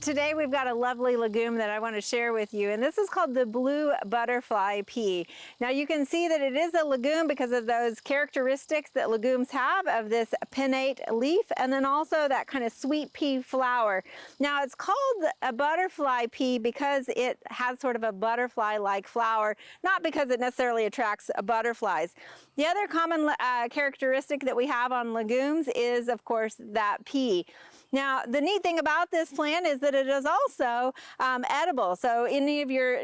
Today we've got a lovely legume that I want to share with you, and this is called the blue butterfly pea. Now you can see that it is a legume because of those characteristics that legumes have of this pinnate leaf and then also that kind of sweet pea flower. Now it's called a butterfly pea because it has sort of a butterfly-like flower, not because it necessarily attracts butterflies. The other common characteristic that we have on legumes is, of course, that pea. Now, the neat thing about this plant is that it is also edible. So any of your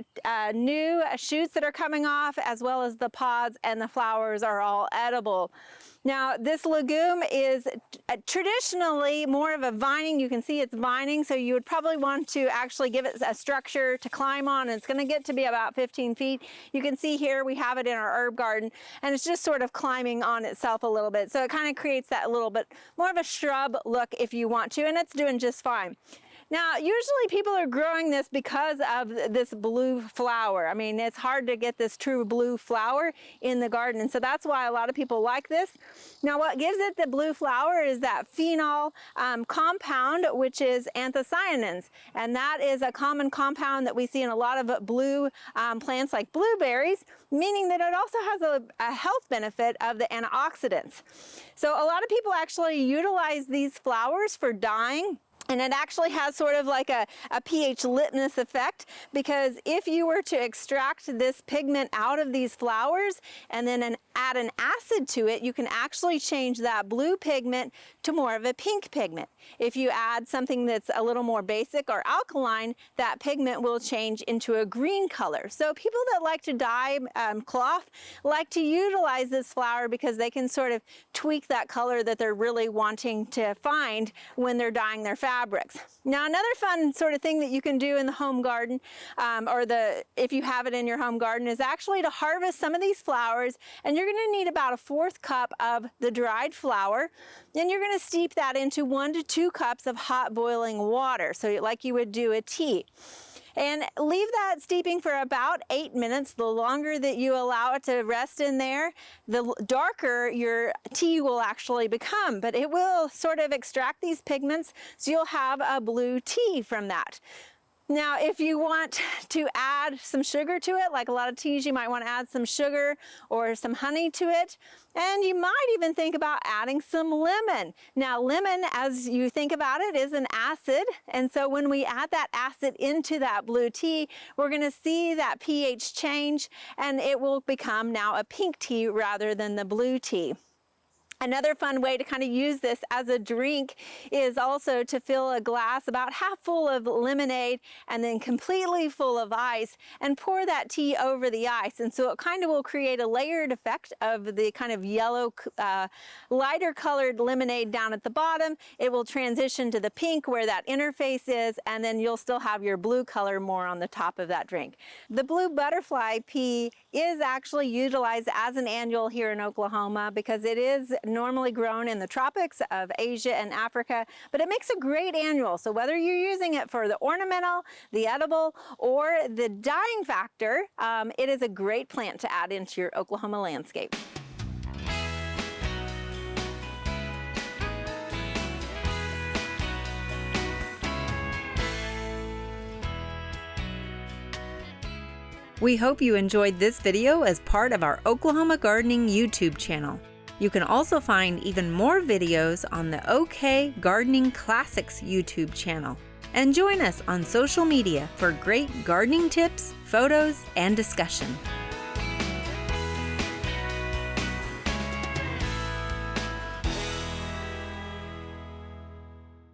new shoots that are coming off, as well as the pods and the flowers, are all edible. Now, this legume is traditionally more of a vining. You can see it's vining, so you would probably want to actually give it a structure to climb on, and it's going to get to be about 15 feet. You can see here we have it in our herb garden, and it's just sort of climbing on itself a little bit. So it kind of creates that little bit more of a shrub look if you want to, and it's doing just fine. Now, usually people are growing this because of this blue flower. I mean, it's hard to get this true blue flower in the garden, and so that's why a lot of people like this. Now, what gives it the blue flower is that phenol compound, which is anthocyanins, and that is a common compound that we see in a lot of blue plants like blueberries, meaning that it also has a health benefit of the antioxidants. So a lot of people actually utilize these flowers for dyeing. And it actually has sort of like a pH litmus effect, because if you were to extract this pigment out of these flowers and then add an acid to it, you can actually change that blue pigment to more of a pink pigment. If you add something that's a little more basic or alkaline, that pigment will change into a green color. So people that like to dye cloth like to utilize this flower because they can sort of tweak that color that they're really wanting to find when they're dyeing their fabrics. Now, another fun sort of thing that you can do in the home garden, if you have it in your home garden, is actually to harvest some of these flowers, and you're going to need about a 1/4 cup of the dried flower, and you're going to steep that into 1 to 2 cups of hot boiling water, so like you would do a tea. And leave that steeping for about 8 minutes. The longer that you allow it to rest in there, the darker your tea will actually become, but it will sort of extract these pigments, so you'll have a blue tea from that. Now, if you want to add some sugar to it, like a lot of teas, you might want to add some sugar or some honey to it. And you might even think about adding some lemon. Now, lemon, as you think about it, is an acid. And so when we add that acid into that blue tea, we're going to see that pH change, and it will become now a pink tea rather than the blue tea. Another fun way to kind of use this as a drink is also to fill a glass about half full of lemonade and then completely full of ice, and pour that tea over the ice. And so it kind of will create a layered effect of the kind of yellow, lighter colored lemonade down at the bottom. It will transition to the pink where that interface is, and then you'll still have your blue color more on the top of that drink. The blue butterfly pea is actually utilized as an annual here in Oklahoma because it is normally grown in the tropics of Asia and Africa, but it makes a great annual. So whether you're using it for the ornamental, the edible, or the dyeing factor, it is a great plant to add into your Oklahoma landscape. We hope you enjoyed this video as part of our Oklahoma Gardening YouTube channel. You can also find even more videos on the OK Gardening Classics YouTube channel. And join us on social media for great gardening tips, photos, and discussion.